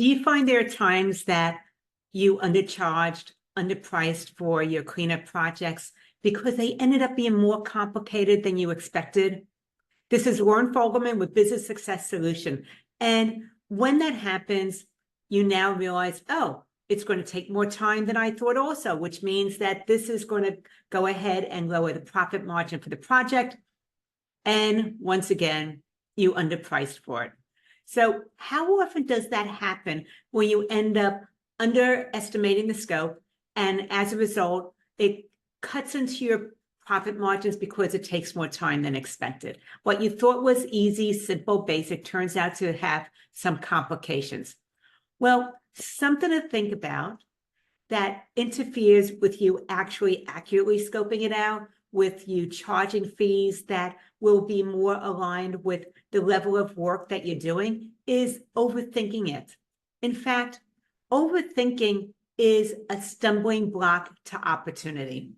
Do you find there are times that you undercharged, underpriced for your cleanup projects because they ended up being more complicated than you expected? This is Lauren Fogelman with Business Success Solution. And when that happens, you now realize, oh, it's going to take more time than I thought also, which means that this is going to go ahead and lower the profit margin for the project. And once again, you underpriced for it. So how often does that happen when you end up underestimating the scope, and as a result, it cuts into your profit margins because it takes more time than expected? What you thought was easy, simple, basic turns out to have some complications. Well, something to think about that interferes with you actually accurately scoping it out, with you charging fees that will be more aligned with the level of work that you're doing, is overthinking it. In fact, overthinking is a stumbling block to opportunity.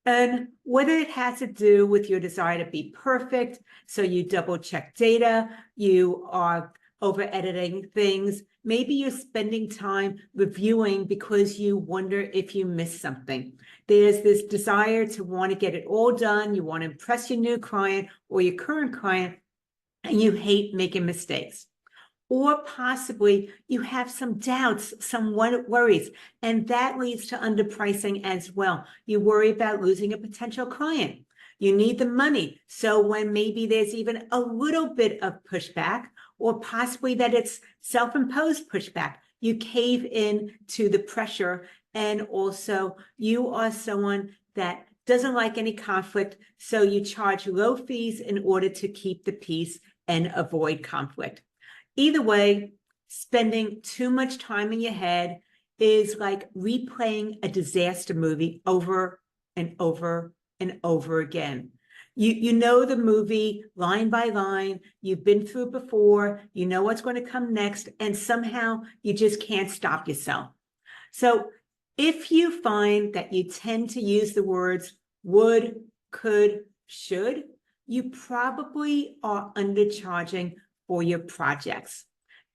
And whether it has to do with your desire to be perfect, so you double check data, you are over editing things, maybe you're spending time reviewing because you wonder if you missed something. There's this desire to want to get it all done. You want to impress your new client or your current client, and you hate making mistakes. Or possibly you have some doubts, some worries, and that leads to underpricing as well. You worry about losing a potential client. You need the money. So when maybe there's even a little bit of pushback, or possibly that it's self-imposed pushback, you cave in to the pressure. And also you are someone that doesn't like any conflict, so you charge low fees in order to keep the peace and avoid conflict. Either way, spending too much time in your head is like replaying a disaster movie over and over and over again. You know the movie line by line, you've been through it before, you know what's going to come next, and somehow you just can't stop yourself. So if you find that you tend to use the words would, could, should, you probably are undercharging for your projects.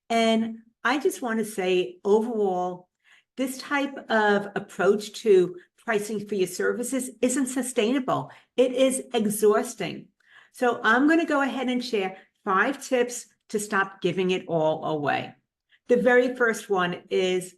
And I just want to say, overall, this type of approach to pricing for your services isn't sustainable. It is exhausting. So I'm going to go ahead and share 5 tips to stop giving it all away. The very first one is,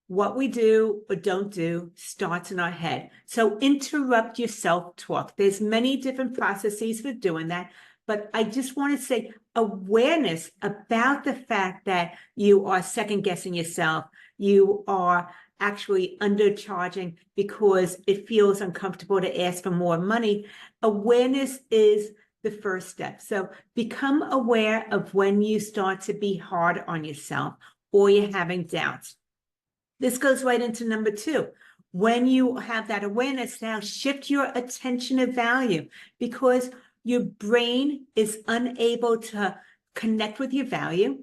what we do or don't do starts in our head. So interrupt your self-talk. There's many different processes for doing that, but I just want to say awareness about the fact that you are second-guessing yourself. You are actually undercharging because it feels uncomfortable to ask for more money. Awareness is the first step. So become aware of when you start to be hard on yourself or you're having doubts. This goes right into number 2. When you have that awareness, now shift your attention of value, because your brain is unable to connect with your value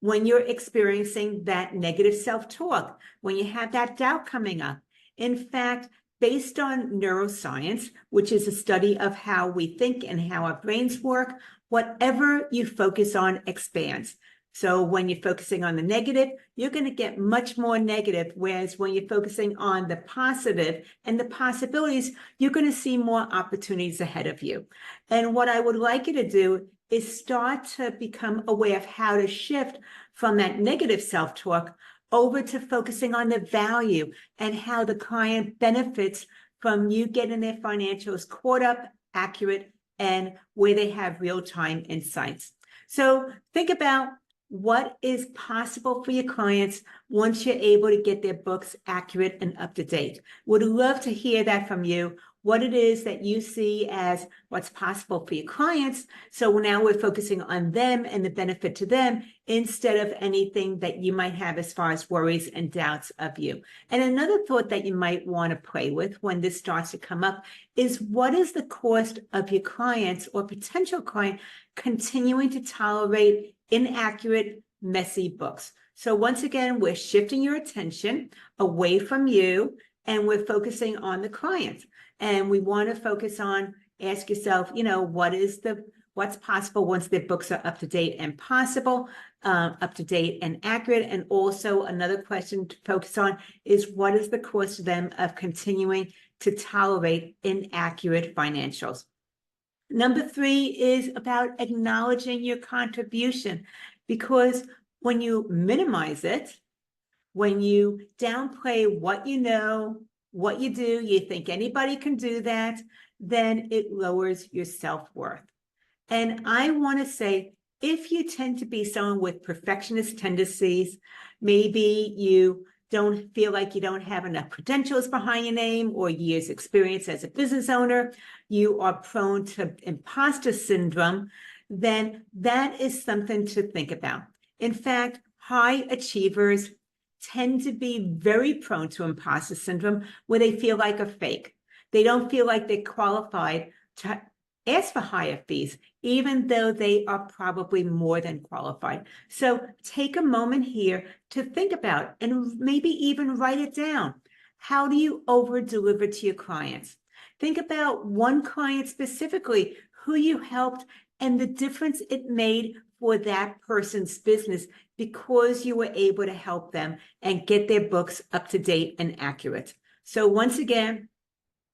when you're experiencing that negative self-talk, when you have that doubt coming up. In fact, based on neuroscience, which is a study of how we think and how our brains work, whatever you focus on expands. So when you're focusing on the negative, you're going to get much more negative. Whereas when you're focusing on the positive and the possibilities, you're going to see more opportunities ahead of you. And what I would like you to do is start to become aware of how to shift from that negative self-talk over to focusing on the value and how the client benefits from you getting their financials caught up, accurate, and where they have real-time insights. So think about what is possible for your clients once you're able to get their books accurate and up to date. Would love to hear that from you, what it is that you see as what's possible for your clients. So now we're focusing on them and the benefit to them instead of anything that you might have as far as worries and doubts of you. And another thought that you might want to play with when this starts to come up is, what is the cost of your clients or potential client continuing to tolerate inaccurate, messy books? So once again, we're shifting your attention away from you and we're focusing on the client. And we want to focus on, ask yourself, what is the what's possible once their books are up to date and up to date and accurate. And also another question to focus on is what is the cost to them of continuing to tolerate inaccurate financials? Number 3 is about acknowledging your contribution, because when you minimize it, when you downplay what you know, what you do, you think anybody can do that, then it lowers your self-worth. And I want to say, if you tend to be someone with perfectionist tendencies, maybe you don't feel like you don't have enough credentials behind your name or years experience as a business owner, you are prone to imposter syndrome, then that is something to think about. In fact, high achievers tend to be very prone to imposter syndrome, where they feel like a fake. They don't feel like they're qualified to ask for higher fees, even though they are probably more than qualified. So take a moment here to think about, and maybe even write it down. How do you over deliver to your clients? Think about one client specifically who you helped and the difference it made for that person's business because you were able to help them and get their books up to date and accurate. So once again,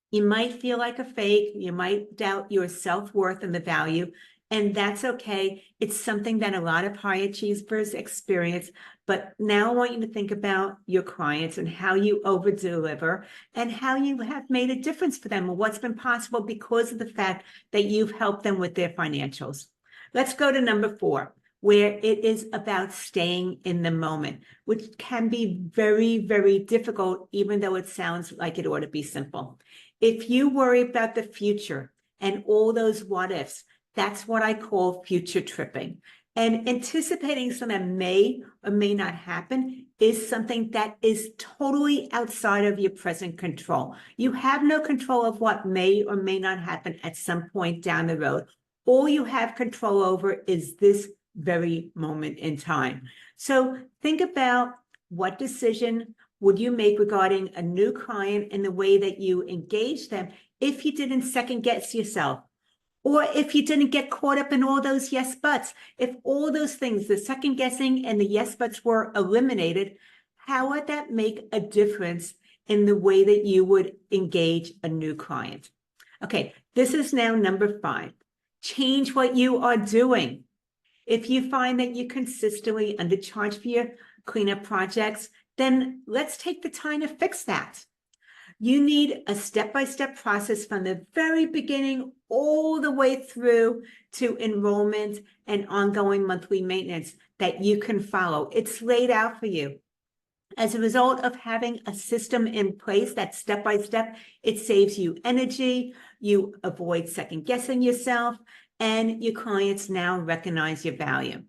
you might feel like a fake, you might doubt your self-worth and the value, and that's okay. It's something that a lot of high achievers experience. But now I want you to think about your clients and how you over-deliver and how you have made a difference for them and what's been possible because of the fact that you've helped them with their financials. Let's go to number 4, where it is about staying in the moment, which can be very, very difficult, even though it sounds like it ought to be simple. If you worry about the future and all those what ifs, that's what I call future tripping. And anticipating something that may or may not happen is something that is totally outside of your present control. You have no control of what may or may not happen at some point down the road. All you have control over is this very moment in time. So think about, what decision would you make regarding a new client and the way that you engage them if you didn't second guess yourself? Or if you didn't get caught up in all those yes buts, if all those things, the second guessing and the yes buts, were eliminated, how would that make a difference in the way that you would engage a new client? Okay, this is now number 5. Change what you are doing. If you find that you consistently undercharge for your cleanup projects, then let's take the time to fix that. You need a step-by-step process from the very beginning all the way through to enrollment and ongoing monthly maintenance that you can follow. It's laid out for you. As a result of having a system in place that's step-by-step, it saves you energy, you avoid second-guessing yourself, and your clients now recognize your value.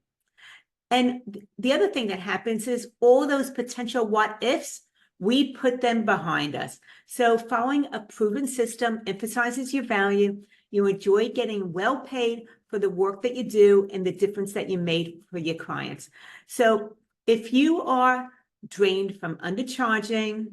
And the other thing that happens is all those potential what-ifs, we put them behind us. So following a proven system emphasizes your value. You enjoy getting well paid for the work that you do and the difference that you made for your clients. So if you are drained from undercharging,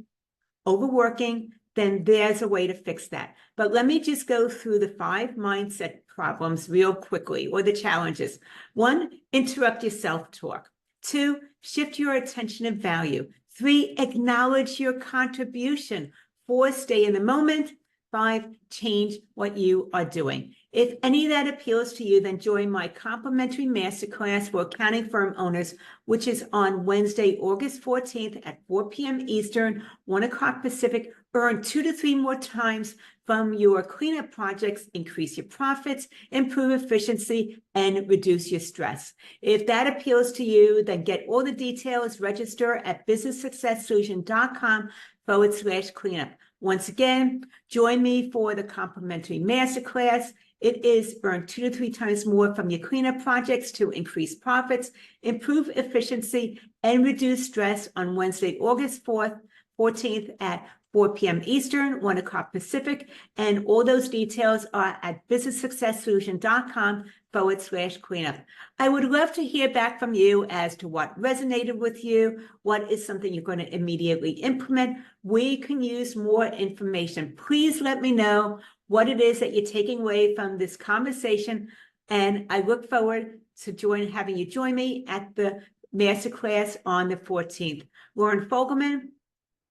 overworking, then there's a way to fix that. But let me just go through the 5 mindset problems real quickly, or the challenges. 1, interrupt your self-talk. 2, shift your attention and value. 3, acknowledge your contribution. 4, stay in the moment. 5, change what you are doing. If any of that appeals to you, then join my complimentary masterclass for accounting firm owners, which is on Wednesday, August 14th at 4 p.m. Eastern, 1 o'clock Pacific. Earn 2 to 3 more times from your cleanup projects, increase your profits, improve efficiency, and reduce your stress. If that appeals to you, then get all the details, register at businesssuccesssolution.com/cleanup. Once again, join me for the complimentary masterclass. It is earn 2 to 3 times more from your cleanup projects to increase profits, improve efficiency, and reduce stress on Wednesday, August 14th at 4 p.m. Eastern, 1 o'clock Pacific, and all those details are at businesssuccesssolution.com/cleanup. I would love to hear back from you as to what resonated with you, what is something you're going to immediately implement. We can use more information. Please let me know what it is that you're taking away from this conversation. And I look forward to having you join me at the masterclass on the 14th. Lauren Fogelman,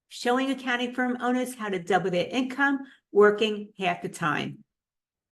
showing accounting firm owners how to double their income, working half the time.